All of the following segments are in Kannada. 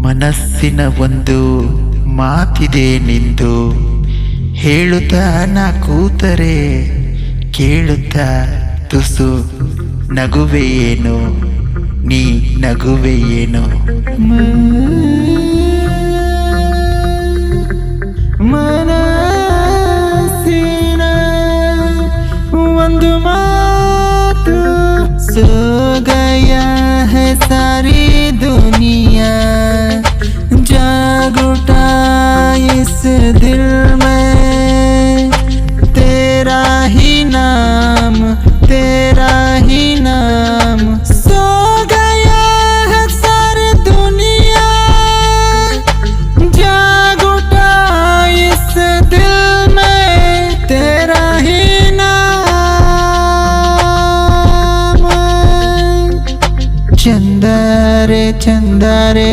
ಮನಸ್ಸಿನ ಒಂದು ಮಾತಿದೆ ನಿಂದು, ಹೇಳುತ್ತಾ ನಾ ಕೂತರೆ ಕೇಳುತ್ತಾ ತುಸು ನಗುವೆಯೇನು, ನೀ ನಗುವೆಯೇನು. ಮನಸ್ಸಿನ ಒಂದು ಮಾತು, ಸೋ ಗಯಾ ಹೈ ಸಾರಿ ದುನಿಯಾ, जाग उठा इस दिल में, तेरा ही नाम सो गया है सारी दुनिया, जाग उठा इस दिल में, तेरा ही नाम. ಚಂದರೆ ಚಂದರೆ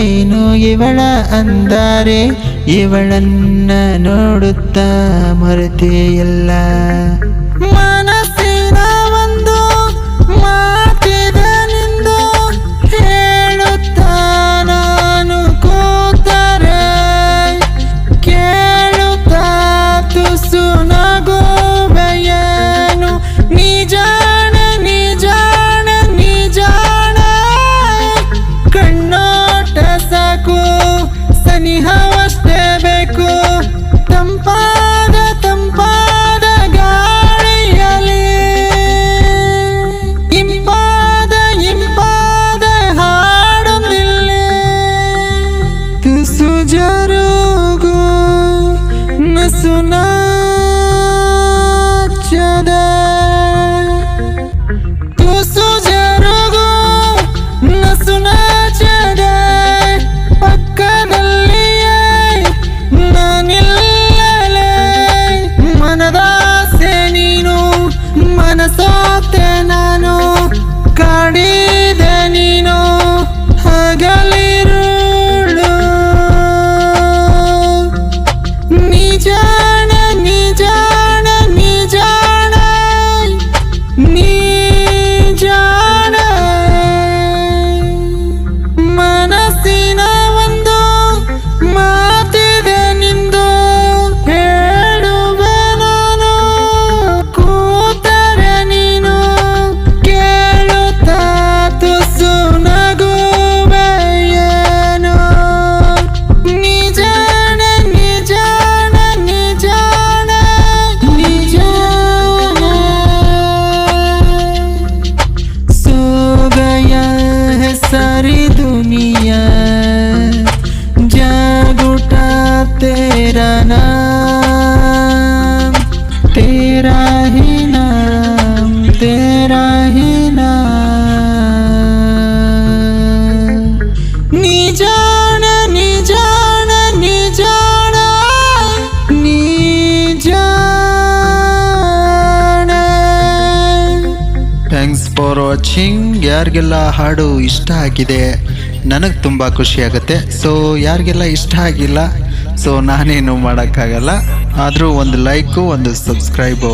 ಏನು ಇವಳ ಅಂದಾರೆ, ಇವಳನ್ನ ನೋಡುತ್ತಾ ಮರೆತೆಯಲ್ಲ. ಮನಸ್ಸಿನ ಒಂದು ಮಾತಿದೆ ನಿಂದು, ಹೇಳುತ್ತಾ ನಾನು ಕೂತರೆ ಕೇಳುತ್ತಾ ತುಸು ನಗುವೆಯೇನು, ನೀ ಜಾಣೆ ನೀ ಜಾಣೆ ನೀ ಜಾಣೆ, ಕಣ್ಣೋಟ ಸಾಕು ಸನಿಹವಷ್ಟೇ ಬೇಕು, ತಂಪಾದ ತಂಪಾದ ಗಾಳಿಯಲಿ ಇಂಪಾದ ಇಂಪಾದ ಹಾಡು ನಿಲ್ಲಿ, ತುಸು ಜರುಗು ನಸು ನಾಚದ, ತುಸು ಜರುಗು ನಸು ನಾಚದ, ಪಕ್ಕದಲ್ಲಿಯೇ ನಾನಿಲ್ಲಲೇ, ಮನದಾಸೆ ನೀನು ಮನಸೋತೆ ನಾನು, ಕಾಡಿದೆ ನೀನು ಹಗಲಿರುಳು, ನೀ ಜಾಣೆ ನೀ ಜಾಣೆ ನೀ ಜಾಣೆ ನೀ ಜಾಣೆ. ಮನಸ್ಸಿನ ಒಂದು ಮಾತಿದೆ ನಿಂದು, ಹೇಳುವೆ ನಾನು ಕೂತರೆ ನೀನು ಕೇಳುತ್ತಾ ತುಸು ನಗುವೆಯೇನು, ನೀ ಜಾಣೆ ನೀ ಜಾಣೆ ನೀ ಜಾಣೆ ನೀ ಜಾಣೆ. ಸೋ ಗಯಾ है सारी दुनिया, जाग उठा तेरा नाम, तेरा ही नाम तेरा ही नाम. नी जाने नी जाने नी जाने नी जाने. Thanks for watching. ಯಾರಿಗೆಲ್ಲ ಹಾಡು ಇಷ್ಟ ಆಗಿದೆ ನನಗೆ ತುಂಬ ಖುಷಿಯಾಗುತ್ತೆ. ಸೊ ಯಾರಿಗೆಲ್ಲ ಇಷ್ಟ ಆಗಿಲ್ಲ ಸೊ ನಾನೇನು ಮಾಡೋಕ್ಕಾಗಲ್ಲ, ಆದರೂ ಒಂದು ಲೈಕು ಒಂದು ಸಬ್ಸ್ಕ್ರೈಬು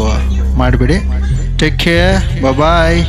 ಮಾಡಿಬಿಡಿ. ಟೇಕ್ ಕೇರ್, ಬಾಯ್.